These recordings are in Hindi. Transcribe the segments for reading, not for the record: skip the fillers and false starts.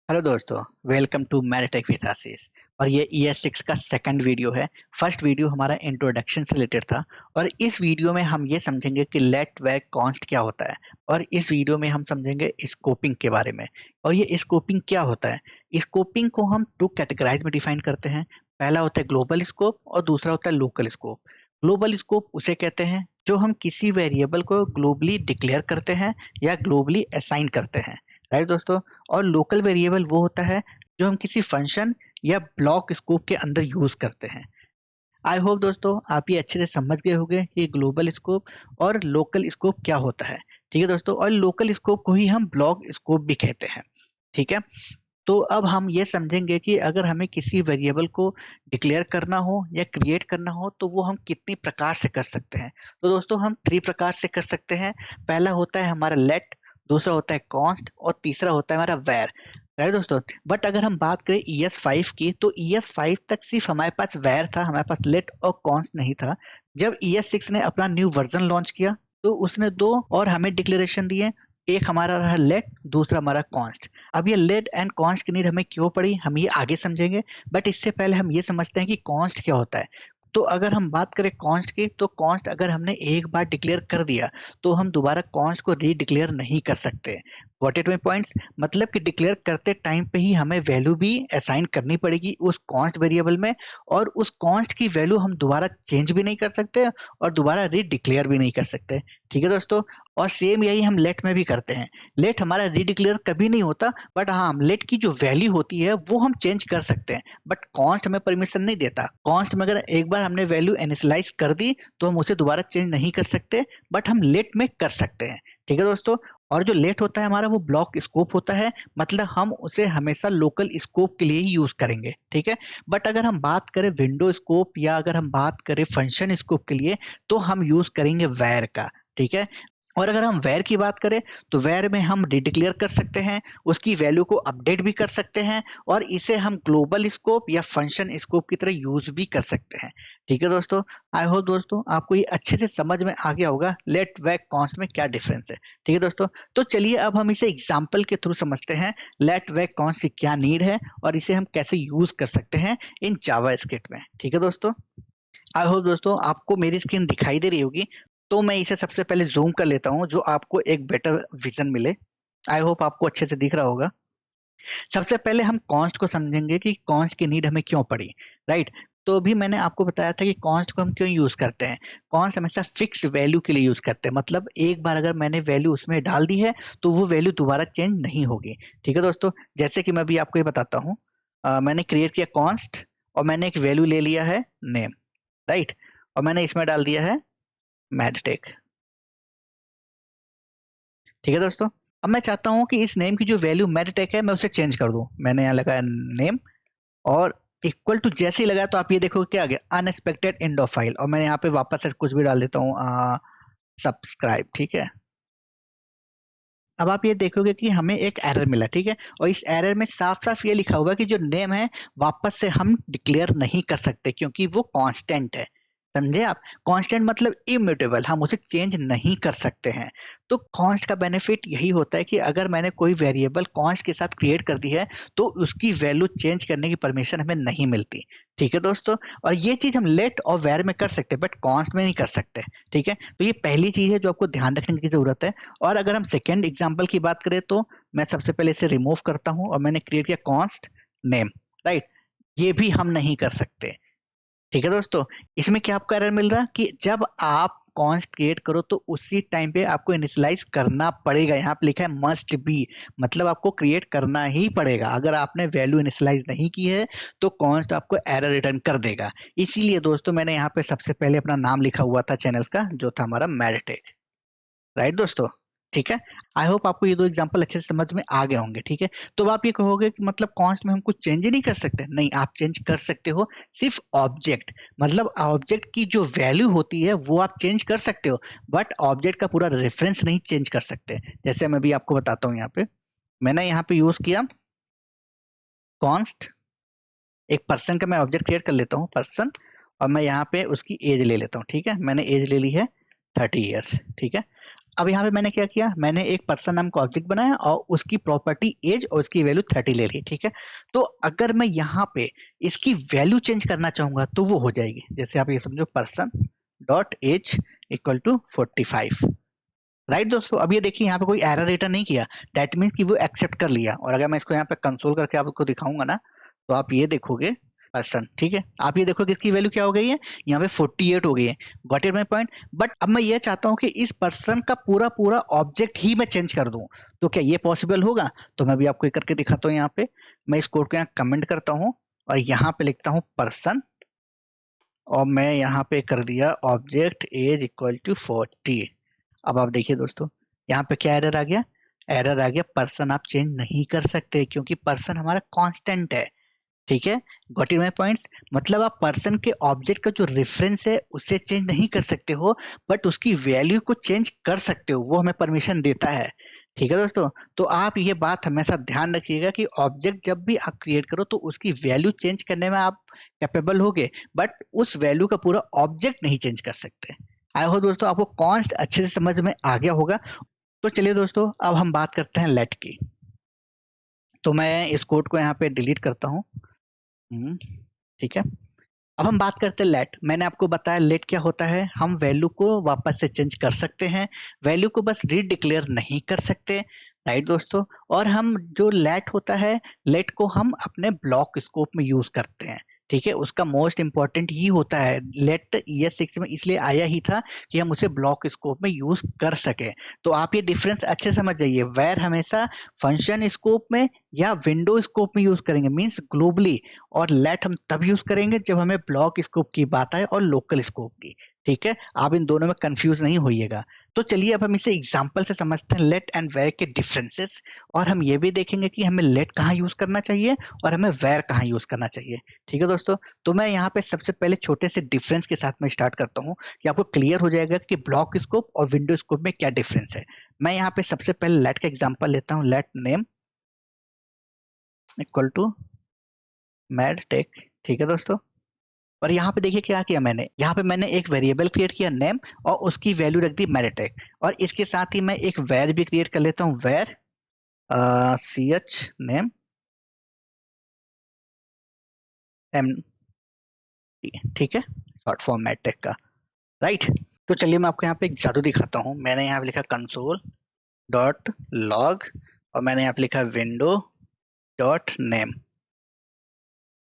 हेलो दोस्तों, वेलकम टू मैरिटेक विद आशीष। और ये ES6 का सेकंड वीडियो है। फर्स्ट वीडियो हमारा इंट्रोडक्शन से रिलेटेड था और इस वीडियो में हम ये समझेंगे कि लेट वैग कॉन्स्ट क्या होता है। और इस वीडियो में हम समझेंगे स्कोपिंग के बारे में। और ये स्कोपिंग क्या होता है? स्कोपिंग को हम टू कैटेगराइज में डिफाइन करते हैं। पहला होता है ग्लोबल स्कोप और दूसरा होता है लोकल स्कोप। ग्लोबल स्कोप उसे कहते हैं जो हम किसी वेरिएबल को ग्लोबली डिक्लेयर करते हैं या ग्लोबली असाइन करते हैं। राइट दोस्तों। और लोकल वेरिएबल वो होता है जो हम किसी फंक्शन या ब्लॉक स्कोप के अंदर यूज करते हैं। आई होप दोस्तों आप ये अच्छे से समझ गए होंगे कि ग्लोबल स्कोप और लोकल स्कोप क्या होता है। ठीक है दोस्तों, और लोकल स्कोप को ही हम ब्लॉक स्कोप भी कहते हैं। ठीक है। तो अब हम ये समझेंगे कि अगर हमें किसी वेरिएबल को डिक्लेयर करना हो या क्रिएट करना हो तो वो हम कितनी प्रकार से कर सकते हैं। तो दोस्तों हम 3 प्रकार से कर सकते हैं। पहला होता है हमारा लेट, दूसरा होता है कॉन्स्ट और तीसरा होता है हमारा वेर। राइट दोस्तों। बट अगर हम बात करें ES5 की तो ES5 तक सिर्फ हमारे पास वेर था, हमारे पास लेट और कॉन्स्ट नहीं था। जब ES6 ने अपना न्यू वर्जन लॉन्च किया तो उसने 2 और हमें डिक्लेरेशन दिए। एक हमारा रहा लेट, दूसरा हमारा कॉन्स्ट। अब ये लेट एंड कॉन्स्ट की नीड हमें क्यों पड़ी हम ये आगे समझेंगे। बट इससे पहले हम ये समझते हैं कि कॉन्स्ट क्या होता है। तो अगर हम बात करें कॉन्स्ट की तो कॉन्स्ट अगर हमने एक बार डिक्लेयर कर दिया तो हम दोबारा कॉन्स्ट को रीडिक्लेयर नहीं कर सकते। व्हाट इट माई पॉइंट्स, मतलब कि डिक्लेयर करते टाइम पे ही हमें वैल्यू भी असाइन करनी पड़ेगी उस कॉन्स्ट वेरिएबल में। और उस कॉन्स्ट की वैल्यू हम दोबारा चेंज भी नहीं कर सकते और दोबारा रीडिक्लेयर भी नहीं कर सकते। ठीक है दोस्तों। और सेम यही हम लेट में भी करते हैं। लेट हमारा रीडिक्लेयर कभी नहीं होता, बट हाँ लेट की जो वैल्यू होती है वो हम चेंज कर सकते हैं। बट कॉन्स्ट हमें परमिशन नहीं देता। कॉन्स्ट में अगर एक बार हमने वैल्यू इनिशियलाइज कर दी तो हम उसे दोबारा चेंज नहीं कर सकते, बट हम लेट में कर सकते हैं। ठीक है दोस्तों। और जो लेट होता है हमारा वो ब्लॉक स्कोप होता है, मतलब हम उसे हमेशा लोकल स्कोप के लिए ही यूज करेंगे। ठीक है। बट अगर हम बात करें विंडो स्कोप या अगर हम बात करें फंक्शन स्कोप के लिए तो हम यूज करेंगे वैर का। ठीक है। और अगर हम वैर की बात करें तो वैर में हम रिडिक्लेयर कर सकते हैं, उसकी वैल्यू को अपडेट भी कर सकते हैं और इसे हम ग्लोबल स्कोप या फंक्शन स्कोप की तरह यूज भी कर सकते हैं। ठीक है दोस्तों। आई होप दोस्तों आपको ये अच्छे से समझ में आ गया होगा लेट वैग कॉन्स्ट में क्या डिफरेंस है। ठीक है दोस्तों। तो चलिए अब हम इसे एग्जाम्पल के थ्रू समझते हैं लेट वैग कॉन्स्ट की क्या नीड है और इसे हम कैसे यूज कर सकते हैं इन जावा स्क्रिप्ट में। ठीक है दोस्तों। आई होप दोस्तों आपको मेरी स्क्रीन दिखाई दे रही होगी। तो मैं इसे सबसे पहले जूम कर लेता हूं जो आपको एक बेटर विजन मिले। आई होप आपको अच्छे से दिख रहा होगा। सबसे पहले हम कॉन्स्ट को समझेंगे कि कॉन्स्ट की नीड हमें क्यों पड़ी। राइट। तो भी मैंने आपको बताया था कि कॉन्स्ट को हम क्यों यूज करते हैं। कॉन्स्ट हमेशा फिक्स वैल्यू के लिए यूज करते हैं, मतलब एक बार अगर मैंने वैल्यू उसमें डाल दी है तो वो वैल्यू दोबारा चेंज नहीं होगी। ठीक है दोस्तों। जैसे कि मैं अभी आपको ये बताता हूँ। मैंने क्रिएट किया कॉन्स्ट और मैंने एक वैल्यू ले लिया है नेम। राइट। और मैंने इसमें डाल दिया है मैडटेक। ठीक है दोस्तों। अब मैं चाहता हूं कि इस नेम की जो वैल्यू मैडटेक है मैं उसे चेंज कर दूं। मैंने यहाँ लगाया नेम और इक्वल टू जैसे ही लगाया तो आप ये देखो क्या आ गया, अनएक्सपेक्टेड एंड ऑफ फाइल। और मैं यहाँ पे वापस से कुछ भी डाल देता हूँ सब्सक्राइब। ठीक है। अब आप ये देखोगे कि हमें एक एरर मिला। ठीक है। और इस एरर में साफ साफ ये लिखा हुआ है कि जो नेम है वापस से हम डिक्लेयर नहीं कर सकते क्योंकि वो कांस्टेंट है। समझे आप? कांस्टेंट मतलब इम्यूटेबल, हम उसे चेंज नहीं कर सकते हैं। तो कॉन्स्ट का बेनिफिट यही होता है कि अगर मैंने कोई वेरिएबल कॉन्स्ट के साथ क्रिएट कर दी है तो उसकी वैल्यू चेंज करने की परमिशन हमें नहीं मिलती। ठीक है दोस्तों। और ये चीज हम लेट और वेर में कर सकते हैं बट कॉन्स्ट में नहीं कर सकते। ठीक है। तो ये पहली चीज है जो आपको ध्यान रखने की जरूरत है। और अगर हम सेकेंड एग्जाम्पल की बात करें तो मैं सबसे पहले इसे रिमूव करता हूं और मैंने क्रिएट किया कॉन्स्ट नेम। राइट। ये भी हम नहीं कर सकते। ठीक है दोस्तों। इसमें क्या आपको एरर मिल रहा है कि जब आप कॉन्स्ट क्रिएट करो तो उसी टाइम पे आपको इनिशियलाइज करना पड़ेगा। यहाँ पे लिखा है मस्ट बी, मतलब आपको क्रिएट करना ही पड़ेगा। अगर आपने वैल्यू इनिशियलाइज नहीं की है तो कॉन्स्ट आपको एरर रिटर्न कर देगा। इसीलिए दोस्तों मैंने यहाँ पे सबसे पहले अपना नाम लिखा हुआ था चैनल का जो था हमारा मैरिटेक। राइट दोस्तों। ठीक है। आई होप आपको ये 2 एग्जांपल अच्छे से समझ में आ गए होंगे। ठीक है। तो अब आप ये कहोगे कि मतलब कॉन्स्ट में हम कुछ चेंज ही नहीं कर सकते। नहीं, आप चेंज कर सकते हो सिर्फ ऑब्जेक्ट, मतलब ऑब्जेक्ट की जो वैल्यू होती है वो आप चेंज कर सकते हो बट ऑब्जेक्ट का पूरा रेफरेंस नहीं चेंज कर सकते। जैसे मैं भी आपको बताता हूँ। यहाँ पे मैंने यहाँ पे यूज किया कॉन्स्ट, एक पर्सन का मैं ऑब्जेक्ट क्रिएट कर लेता हूँ पर्सन, और मैं यहाँ पे उसकी एज ले लेता हूँ। ठीक है। मैंने एज ले ली है 30 ईयर्स। ठीक है। अब यहाँ पे मैंने क्या किया, मैंने एक पर्सन नाम का ऑब्जेक्ट बनाया और उसकी प्रॉपर्टी एज और उसकी वैल्यू 30 ले ली, ठीक है। तो अगर मैं यहाँ पे इसकी वैल्यू चेंज करना चाहूंगा तो वो हो जाएगी, जैसे आप ये समझो person dot age equal to 45, right दोस्तों। अब ये देखिए यहाँ पे कोई एरर रिटर्न नहीं किया, दैट मीन्स कि वो एक्सेप्ट कर लिया। और अगर मैं इसको यहाँ पे कंसोल करके आपको दिखाऊंगा ना, तो आप ये देखोगे पर्सन, ठीक है, आप ये देखो कि इसकी वैल्यू क्या हो गई है, यहाँ पे 48 हो गई है। Got it my point. But अब मैं ये चाहता हूँ कि इस पर्सन का पूरा पूरा ऑब्जेक्ट ही मैं चेंज कर दूं, तो क्या ये पॉसिबल होगा? तो मैं भी आपको ये करके दिखाता हूँ। यहाँ पे मैं इस कोड को यहाँ कमेंट करता हूँ और यहाँ पे लिखता हूँ पर्सन, और मैं यहाँ पे कर दिया ऑब्जेक्ट एज इक्वल टू 40। अब आप देखिए दोस्तों, यहाँ पे क्या एरर आ गया, एरर आ गया पर्सन आप चेंज नहीं कर सकते क्योंकि पर्सन हमारा कांस्टेंट है, ठीक है। Got it my point. मतलब आप पर्सन के ऑब्जेक्ट का जो रेफरेंस है उसे चेंज नहीं कर सकते हो, बट उसकी वैल्यू को चेंज कर सकते हो, वो हमें परमिशन देता है, ठीक है दोस्तों। तो आप ये बात हमेशा ध्यान रखिएगा कि ऑब्जेक्ट जब भी आप क्रिएट करो तो उसकी वैल्यू चेंज करने में आप कैपेबल होगे, बट उस वैल्यू का पूरा ऑब्जेक्ट नहीं चेंज कर सकते। आई होप दोस्तों आपको कॉन्स्ट अच्छे से समझ में आ गया होगा। तो चलिए दोस्तों, अब हम बात करते हैं लेट की। तो मैं इस कोड को यहाँ पे डिलीट करता हूँ। ठीक है। अब हम बात करते हैं लेट। मैंने आपको बताया लेट क्या होता है, हम वैल्यू को वापस से चेंज कर सकते हैं, वैल्यू को बस रीडिक्लेयर नहीं कर सकते, राइट दोस्तों। और हम जो लेट होता है, लेट को हम अपने ब्लॉक स्कोप में यूज करते हैं, ठीक है। उसका मोस्ट इंपॉर्टेंट ही होता है लेट, ES6 में इसलिए आया ही था कि हम उसे ब्लॉक स्कोप में यूज कर सके। तो आप ये डिफरेंस अच्छे समझ जाइए, वेर हमेशा फंक्शन स्कोप में या विंडो स्कोप में यूज करेंगे, मींस ग्लोबली, और लेट हम तब यूज करेंगे जब हमें ब्लॉक स्कोप की बात आए और लोकल स्कोप की, ठीक है। आप इन दोनों में कंफ्यूज नहीं होइएगा। तो चलिए अब हम इसे एग्जांपल से समझते हैं लेट एंड वेर के डिफरेंसेस, और हम ये भी देखेंगे कि हमें लेट कहाँ यूज करना चाहिए और हमें वेर कहाँ यूज करना चाहिए, ठीक है दोस्तों। तो मैं यहाँ पे सबसे पहले छोटे से डिफरेंस के साथ में स्टार्ट करता हूँ कि आपको क्लियर हो जाएगा कि ब्लॉक स्कोप और विंडो स्कोप में क्या डिफरेंस है। मैं यहाँ पे सबसे पहले लेट का एग्जांपल लेता हूँ, लेट नेम इक्वल टू मैडटेक, ठीक है दोस्तों। और यहाँ पे देखिए क्या किया मैंने, यहाँ पे मैंने एक वेरिएबल क्रिएट किया नेम और उसकी वैल्यू रख दी मैडटेक, और इसके साथ ही मैं एक वेर भी क्रिएट कर लेता हूँ, वेर ch नेम एम, ठीक है, शॉर्ट फॉर्म मैडटेक का, राइट। तो चलिए मैं आपको यहाँ पे एक जादू दिखाता हूँ। मैंने यहाँ पे लिखा कंसोल डॉट लॉग और मैंने यहाँ पे लिखा विंडो डॉट नेम।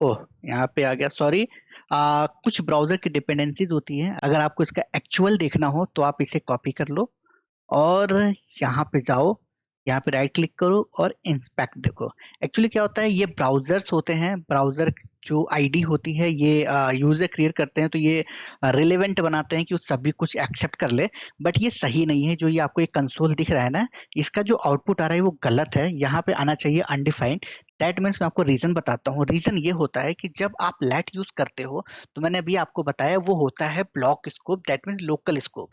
ओह, यहाँ पे आ गया, सॉरी। कुछ ब्राउजर की डिपेंडेंसीज होती है, अगर आपको इसका एक्चुअल देखना हो तो आप इसे कॉपी कर लो और यहाँ पे जाओ, यहाँ पे राइट क्लिक करो और इंस्पेक्ट देखो। एक्चुअली क्या होता है, ये ब्राउजर्स होते हैं, ब्राउजर जो आईडी होती है ये यूजर क्रिएट करते हैं, तो ये रिलेवेंट बनाते हैं कि वो सभी कुछ एक्सेप्ट कर ले, बट ये सही नहीं है। जो ये आपको एक कंसोल दिख रहा है ना, इसका जो आउटपुट आ रहा है वो गलत है, यहाँ पे आना चाहिए अनडिफाइंड। दैट मीन्स मैं आपको रीजन बताता हूँ। रीजन ये होता है कि जब आप लेट यूज करते हो, तो मैंने अभी आपको बताया वो होता है block scope, that means local scope.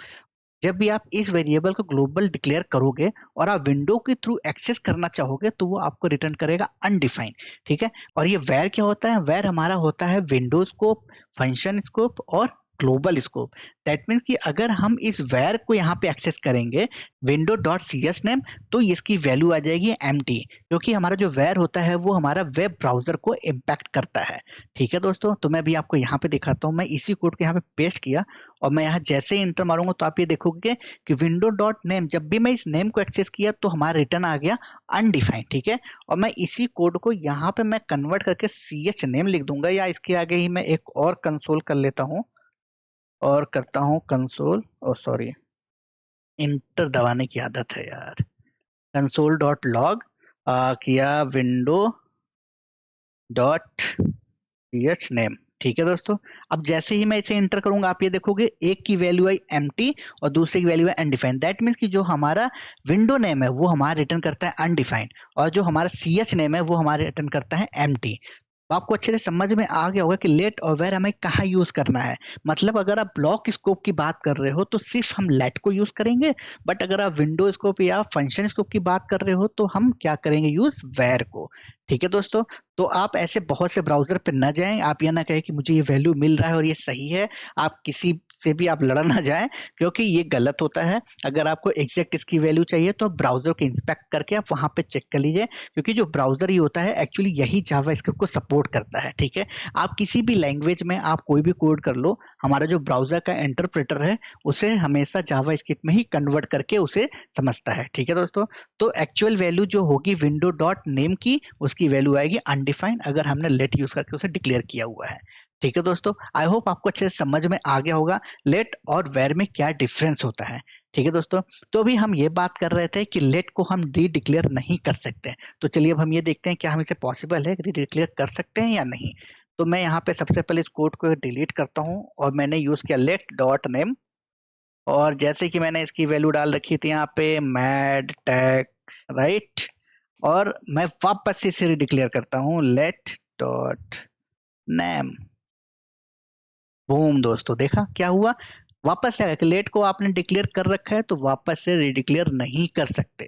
जब भी आप इस वेरिएबल को ग्लोबल डिक्लेयर करोगे और आप विंडो के थ्रू एक्सेस करना चाहोगे तो वो आपको रिटर्न करेगा अनडिफाइंड, ठीक है। और ये वेर क्या होता है, वेर हमारा होता है विंडो स्कोप, फंक्शन स्कोप और ग्लोबल स्कोप। दैट मीन्स कि अगर हम इस वेर को यहाँ पे एक्सेस करेंगे विंडो डॉट cs नेम, तो इसकी वैल्यू आ जाएगी एम्प्टी, क्योंकि हमारा जो वेर होता है वो हमारा वेब ब्राउजर को इम्पैक्ट करता है, ठीक है दोस्तों। तो मैं भी आपको यहाँ पे दिखाता हूँ, मैं इसी कोड को यहाँ पे पेस्ट किया और मैं यहाँ जैसे ही इंटर मारूंगा तो आप ये देखोगे कि विंडो डॉट नेम, जब भी मैं इस नेम को एक्सेस किया तो हमारा रिटर्न आ गया अनडिफाइंड, ठीक है। और मैं इसी कोड को यहाँ पे मैं कन्वर्ट करके ch नेम लिख दूंगा, या इसके आगे ही मैं एक और कंसोल कर लेता हूँ और करता हूँ कंसोल, ओ सॉरी, इंटर दबाने की आदत है यार, कंसोल डॉट लॉग किया विंडो डॉट ch नेम, ठीक है दोस्तों। अब जैसे ही मैं इसे इंटर करूंगा आप ये देखोगे एक की वैल्यू आई एम्प्टी और दूसरे की वैल्यू है अनडिफाइंड। दैट मीन्स कि जो हमारा विंडो नेम है वो हमारा रिटर्न करता है अनडिफाइंड, और जो हमारा ch नेम है वो हमारा रिटर्न करता है एम्प्टी। तो आपको अच्छे से समझ में आ गया होगा कि लेट और वेर हमें कहाँ यूज करना है। मतलब अगर आप ब्लॉक स्कोप की बात कर रहे हो तो सिर्फ हम लेट को यूज करेंगे, बट अगर आप विंडो स्कोप या फंक्शन स्कोप की बात कर रहे हो तो हम क्या करेंगे, यूज वेर को, ठीक है दोस्तों, तो आप ऐसे बहुत से ब्राउज़र पे ना जाएँ, आप ये ना कहें कि मुझे ये वैल्यू मिल रहा है और ये सही है। आप किसी से भी आप लड़ ना जाएँ, क्योंकि ये गलत होता है। अगर आपको एग्ज़ैक्ट इसकी वैल्यू चाहिए तो आप ब्राउज़र को इंस्पेक्ट करके आप वहाँ पे चेक कर लीजिए, क्योंकि जो ब्राउज़र ये होता है एक्चुअली यही जावास्क्रिप्ट को सपोर्ट करता है, ठीक है? आप किसी भी लैंग्वेज में आप कोई भी कोड कर लो, हमारा जो ब्राउज़र का इंटरप्रेटर है, उसे हमेशा जावास्क्रिप्ट में ही कन्वर्ट करके उसे समझता है, ठीक है दोस्तों? तो एक्चुअल वैल्यू जो होगी विंडो डॉट नेम की, उसकी वैल्यू आएगी अनडिफाइंड, अगर हमने लेट यूज करके उसे डिक्लेयर किया हुआ है। ठीक है दोस्तों, आई होप आपको अच्छे से समझ में आ गया होगा लेट और वेर में क्या डिफरेंस होता है। ठीक है दोस्तों, तो अभी हम ये बात कर रहे थे कि लेट को हम री डिक्लेयर नहीं कर सकते, तो चलिए अब हम ये देखते हैं क्या हम इसे पॉसिबल है री डिक्लेयर कर सकते हैं या नहीं। तो मैं यहाँ पे सबसे पहले इस कोड को डिलीट करता हूँ और मैंने यूज किया लेट डॉट नेम, और जैसे कि मैंने इसकी वैल्यू डाल रखी थी यहाँ पे मैड टैग, राइट, और मैं वापस से इसे डिक्लेयर करता हूँ लेट डॉट नेम। बूम दोस्तों, देखा क्या हुआ, वापस से आया। लेट को आपने डिक्लेयर कर रखा है तो वापस से रिडिक्लेयर नहीं कर सकते।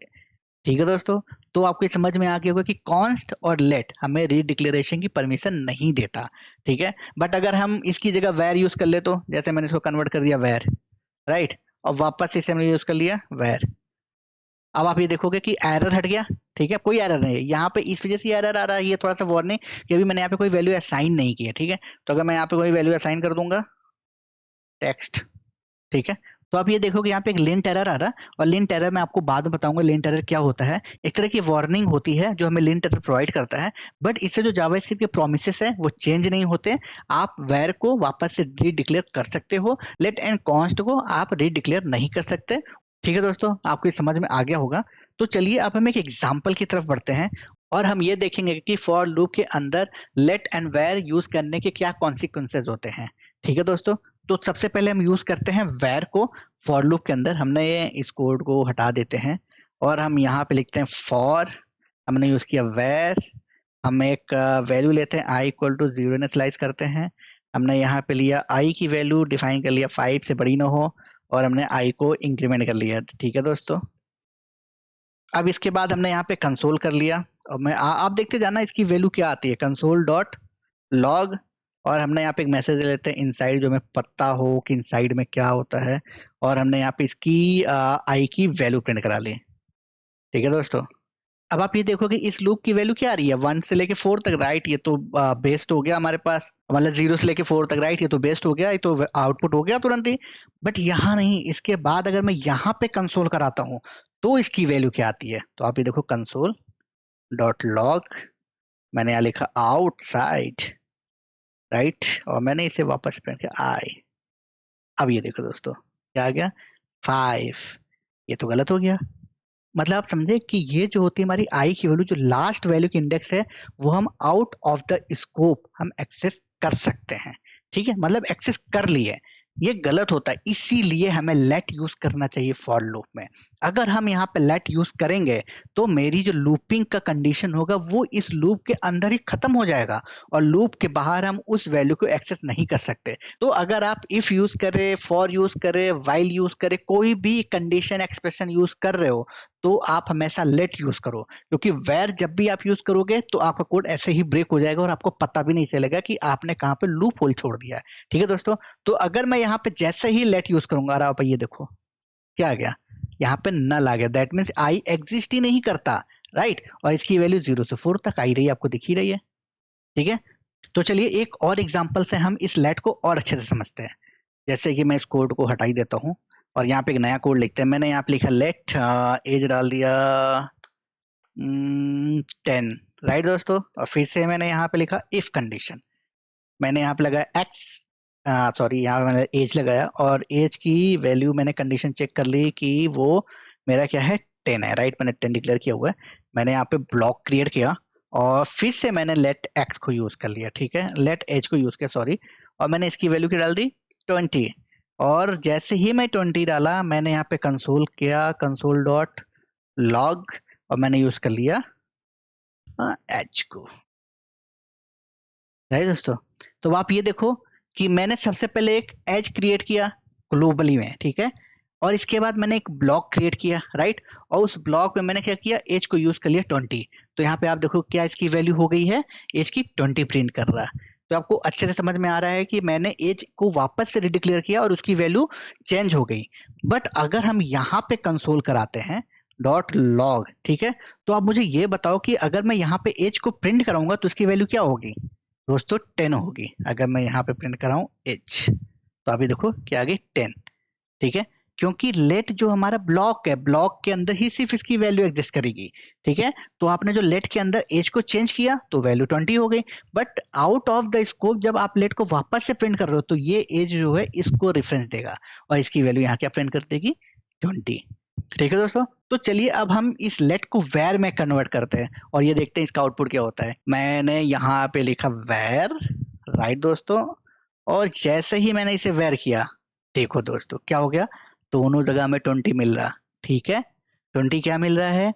ठीक है दोस्तों, तो आपको ये समझ में आ गया होगा कि कॉन्स्ट और लेट हमें रीडिक्लेरेशन की परमिशन नहीं देता। ठीक है, बट अगर हम इसकी जगह वैर यूज कर ले, तो जैसे मैंने इसको कन्वर्ट कर दिया वैर, राइट, और वापस से इसे हमने यूज कर लिया वैर। अब आप ये देखोगे कि एरर हट गया। ठीक है, कोई एरर नहीं है यहाँ पे, इस वजह से एरर आ रहा है, ये थोड़ा सा वार्निंग कि अभी मैंने यहाँ पे कोई वैल्यू असाइन नहीं की है। ठीक है, तो अगर मैं यहाँ पे कोई वैल्यू असाइन कर दूंगा टेक्स्ट, ठीक है, तो आप ये देखोगे यहाँ पे एक लिंट एरर आ रहा है, और लिंट एरर मैं आपको बाद में बताऊंगा लिंट एरर क्या होता है। एक तरह की वार्निंग होती है जो हमें लिंट एरर प्रोवाइड करता है, बट इससे जो जावास्क्रिप्ट के प्रोमिसेस है वो चेंज नहीं होते। आप वैर को वापस से रीडिक्लेयर कर सकते हो, लेट एंड कॉन्स्ट को आप रीडिक्लेयर नहीं कर सकते। ठीक है दोस्तों, आपको ये समझ में आ गया होगा। तो चलिए अब हम एक एग्जाम्पल की तरफ बढ़ते हैं, और हम ये देखेंगे कि फॉर लूप के अंदर लेट एंड वेर यूज करने के क्या कॉन्सिक्वेंसेज होते हैं। ठीक है दोस्तों, तो सबसे पहले हम यूज करते हैं वेर को फॉर लूप के अंदर। हमने ये इस कोड को हटा देते हैं और हम यहाँ पे लिखते हैं फॉर, हमने यूज किया वेर, हम एक वैल्यू लेते हैं आई इक्वल टू 0 इनिशियलाइज करते हैं। हमने यहाँ पे लिया आई की वैल्यू डिफाइन कर लिया 5 से बड़ी ना हो, और हमने आई को इंक्रीमेंट कर लिया। ठीक है दोस्तों, अब इसके बाद हमने यहाँ पे कंसोल कर लिया, और आप देखते जाना इसकी वैल्यू क्या आती है, कंसोल डॉट लॉग, और हमने यहाँ पे एक मैसेज दे लेते हैं इनसाइड, जो हमें पता हो कि इनसाइड में क्या होता है, और हमने यहाँ पे इसकी आई की वैल्यू प्रिंट करा ली। ठीक है दोस्तों, अब आप ये देखोगे इस लूप की वैल्यू क्या आ रही है, 1 से लेके 4 तक, राइट, ये तो बेस्ड हो गया हमारे पास, मतलब 0 से लेके 4 तक, राइट, ये तो बेस्ड हो गया, ये तो आउटपुट हो गया तुरंत ही। बट यहाँ नहीं, इसके बाद अगर मैं यहाँ पे कंसोल कराता हूँ तो इसकी वैल्यू क्या आती है, तो आप ये देखो कंसोल डॉट लॉग, मैंने यहाँ लिखा आउटसाइड, राइट, और मैंने इसे वापस प्रिंट किया आई। अब ये देखो दोस्तों क्या आ गया, 5। ये तो गलत हो गया, मतलब आप समझे कि ये जो होती है हमारी आई की वैल्यू, जो लास्ट वैल्यू की इंडेक्स है, वो हम आउट ऑफ द स्कोप हम एक्सेस कर सकते हैं। ठीक है, मतलब एक्सेस कर लिए, ये गलत होता है, इसीलिए हमें लेट यूज करना चाहिए फॉर लूप में। अगर हम यहाँ पे लेट यूज करेंगे तो मेरी जो लूपिंग का कंडीशन होगा वो इस लूप के अंदर ही खत्म हो जाएगा, और लूप के बाहर हम उस वैल्यू को एक्सेस नहीं कर सकते। तो अगर आप इफ यूज करें, फॉर यूज करें, वाइल यूज करें, कोई भी कंडीशन एक्सप्रेशन यूज कर रहे हो, तो आप हमेशा लेट यूज करो, क्योंकि वेर जब भी आप यूज करोगे तो आपका कोड ऐसे ही ब्रेक हो जाएगा और आपको पता भी नहीं चलेगा कि आपने कहाँ पे लूप होल छोड़ दिया है। ठीक है दोस्तों, तो अगर मैं यहाँ पे जैसे ही लेट यूज करूंगा, अरे आप ये देखो क्या आ गया, यहाँ पे नल आ गया, दैट मीन्स आई एग्जिस्ट ही नहीं करता, राइट, और इसकी वैल्यू 0 से 4 तक आई रही है, आपको दिख ही रही है। ठीक है, तो चलिए एक और एग्जाम्पल से हम इस लेट को और अच्छे से समझते हैं। जैसे कि मैं इस कोड को हटा ही देता हूँ और यहाँ पे एक नया कोड लिखते हैं। मैंने यहाँ पे लिखा लेट एज डाल दिया 10, राइट दोस्तों, और फिर से मैंने यहाँ पे लिखा इफ कंडीशन, मैंने यहाँ पे लगाया एक्स, सॉरी यहाँ पे मैंने एज लगाया, और एज की वैल्यू मैंने कंडीशन चेक कर ली कि वो मेरा क्या है 10 है, राइट, मैंने 10 डिक्लेयर किया हुआ है। मैंने यहाँ पे ब्लॉक क्रिएट किया और फिर से मैंने लेट एक्स को यूज कर लिया, ठीक है, लेट एज को यूज किया, सॉरी, और मैंने इसकी वैल्यू क्या डाल दी 20, और जैसे ही मैं 20 डाला मैंने यहाँ पे कंसोल किया, कंसोल डॉट लॉग, और मैंने यूज कर लिया एच को, राइट दोस्तों। तो आप ये देखो कि मैंने सबसे पहले एक एज क्रिएट किया ग्लोबली में, ठीक है, और इसके बाद मैंने एक ब्लॉक क्रिएट किया, राइट। और उस ब्लॉक में मैंने क्या किया, एज को यूज कर लिया 20। तो यहाँ पे आप देखो क्या इसकी वैल्यू हो गई है, एज की 20 प्रिंट कर रहा है। तो आपको अच्छे से समझ में आ रहा है कि मैंने एज को वापस से रिडिक्लेयर किया और उसकी वैल्यू चेंज हो गई। बट अगर हम यहाँ पे कंसोल कराते हैं डॉट लॉग, ठीक है, तो आप मुझे ये बताओ कि अगर मैं यहाँ पे एज को प्रिंट कराऊंगा तो इसकी वैल्यू क्या होगी दोस्तों, 10 होगी। अगर मैं यहाँ पे प्रिंट कराऊं एज, तो अभी देखो क्या आ गई, 10, ठीक है। क्योंकि लेट जो हमारा ब्लॉक है, ब्लॉक के अंदर ही सिर्फ इसकी वैल्यू एग्जिस्ट करेगी, ठीक है। तो आपने जो लेट के अंदर एज को चेंज किया तो वैल्यू 20 हो गई। But out of the scope जब आप लेट को वापस से प्रिंट कर रहे हो तो ये एज जो है इसको रेफरेंस देगा और इसकी वैल्यू यहाँ क्या प्रिंट कर देगी, 20। ठीक है दोस्तों, तो चलिए अब हम इस लेट को वैर में कन्वर्ट करते हैं और ये देखते हैं इसका आउटपुट क्या होता है। मैंने यहाँ पे लिखा वैर, राइट दोस्तों, और जैसे ही मैंने इसे वैर किया, देखो दोस्तों क्या हो गया, दोनों जगह में 20 मिल रहा, ठीक है। 20 क्या मिल रहा है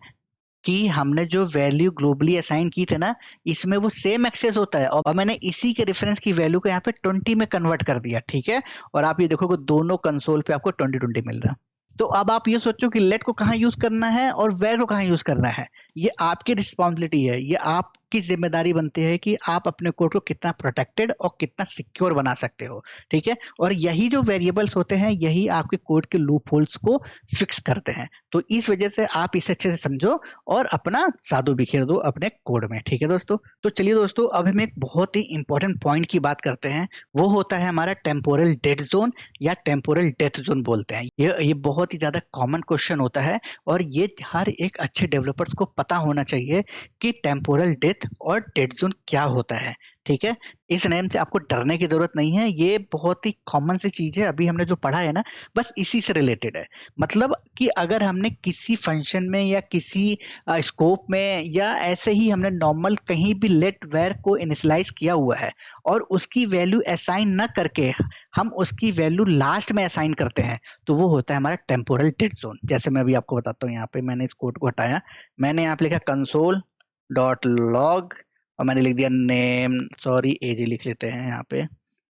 कि हमने जो वैल्यू ग्लोबली असाइन की थे ना, इसमें वो सेम एक्सेस होता है और मैंने इसी के रेफरेंस की वैल्यू को यहाँ पे 20 में कन्वर्ट कर दिया, ठीक है। और आप ये देखो कि दोनों कंसोल पे आपको 20 मिल रहा। तो अब आप ये सोचो कि लेट को कहाँ यूज करना है और वेर को कहाँ यूज करना है। ये आपकी रिस्पॉन्सिबिलिटी है, ये आपकी जिम्मेदारी बनती है कि आप अपने कोड को कितना प्रोटेक्टेड और कितना सिक्योर बना सकते हो, ठीक है। और यही जो वेरिएबल्स होते हैं यही आपके कोड के लूप होल्स को फिक्स करते हैं। तो इस वजह से आप इसे अच्छे से समझो और अपना जादू बिखेर दो अपने कोड में, ठीक है दोस्तों। तो चलिए दोस्तों, अब हम एक बहुत ही इंपॉर्टेंट पॉइंट की बात करते हैं, वो होता है हमारा टेम्पोरल डेड जोन या टेम्पोरल डेथ जोन बोलते हैं। ये बहुत ही ज्यादा कॉमन क्वेश्चन होता है और ये हर एक अच्छे डेवलपर्स को पता होना चाहिए कि टेम्पोरल डेथ और डेड जोन क्या होता है, ठीक है। इस नेम से आपको डरने की जरूरत नहीं है, ये बहुत ही कॉमन सी चीज है, अभी हमने जो पढ़ा है ना बस इसी से रिलेटेड है। मतलब कि अगर हमने किसी फंक्शन में या किसी स्कोप में या ऐसे ही हमने नॉर्मल कहीं भी लेट वेर को इनिशियलाइज किया हुआ है और उसकी वैल्यू असाइन न करके हम उसकी वैल्यू लास्ट में असाइन करते हैं, तो वो होता है हमारा टेम्पोरल डेड जोन। जैसे मैं अभी आपको बताता हूँ, यहाँ पे मैंने इस कोड को हटाया, मैंने यहाँ पे लिखा कंसोल डॉट लॉग और मैंने लिख दिया नेम, सॉरी एज लिख लेते हैं यहाँ पे,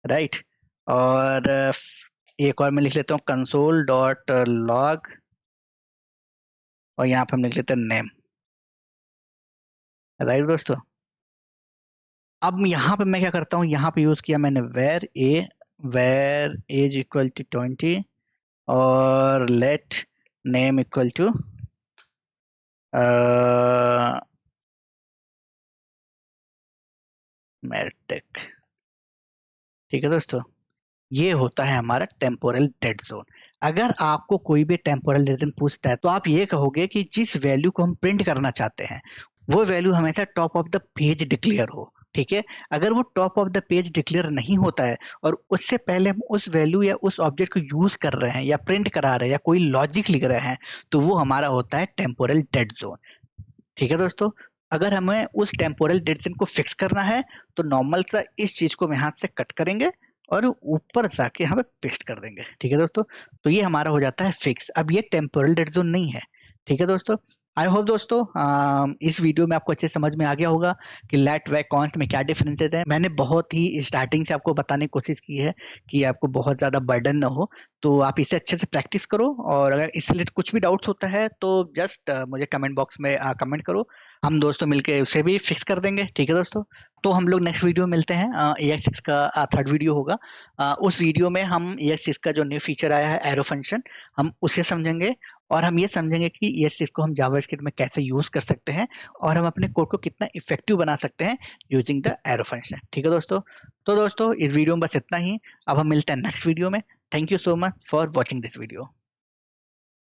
राइट। और एक और मैं लिख लेता हूँ कंसोल डॉट लॉग और यहाँ पे हम लिख लेते हैं नेम, राइट दोस्तों। अब यहाँ पे मैं क्या करता हूँ, यहाँ पे यूज किया मैंने वेर एज इक्वल टू 20 और लेट नेम इक्वल टू मैरिटेक, ठीक है दोस्तों। ये होता है हमारा टेम्पोरल डेड जोन। अगर आपको कोई भी टेम्पोरल डेड जोन पूछता है तो आप ये कहोगे कि जिस वैल्यू को हम प्रिंट करना चाहते हैं वो वैल्यू हमेशा top of the page declare हो, ठीक है। अगर वो top of the page declare नहीं होता है और उससे पहले हम उस वैल्यू या उस ऑब्जेक्ट को यूज कर रहे हैं या प्रिंट करा रहे हैं या कोई लॉजिक लिख रहे हैं, तो वो हमारा होता है टेम्पोरल डेड जोन, ठीक है दोस्तों। अगर हमें उस टेम्पोरल डेड जोन को फिक्स करना है तो नॉर्मल सा इस चीज को हम हाथ से कट करेंगे और ऊपर जाके यहाँ पे पेस्ट कर देंगे, ठीक है दोस्तों। तो ये हमारा हो जाता है फिक्स। अब ये टेम्पोरल डेड जोन नहीं है, ठीक है दोस्तों। आई होप दोस्तों इस वीडियो में आपको अच्छे समझ में आ गया होगा कि लेट व कॉन्स्ट में क्या डिफरेंसेस है। मैंने बहुत ही स्टार्टिंग से आपको बताने की कोशिश की है कि आपको बहुत ज़्यादा बर्डन ना हो, तो आप इसे अच्छे से प्रैक्टिस करो और अगर इस रिलेटेड कुछ भी डाउट्स होता है तो जस्ट मुझे कमेंट बॉक्स में कमेंट करो, हम दोस्तों मिलके उसे भी फिक्स कर देंगे, ठीक है दोस्तों। तो हम लोग नेक्स्ट वीडियो मिलते हैं, EX6 का थर्ड वीडियो होगा। उस वीडियो में हम EX6 का जो न्यू फीचर आया है एरो फंक्शन, हम उसे समझेंगे और हम ये समझेंगे कि ES6 को हम जावास्क्रिप्ट में कैसे यूज कर सकते हैं और हम अपने कोड को कितना इफेक्टिव बना सकते हैं यूजिंग द एरो फंक्शन, ठीक है दोस्तों। तो दोस्तों इस वीडियो में बस इतना ही, अब हम मिलते हैं नेक्स्ट वीडियो में। Thank you so much for watching this video.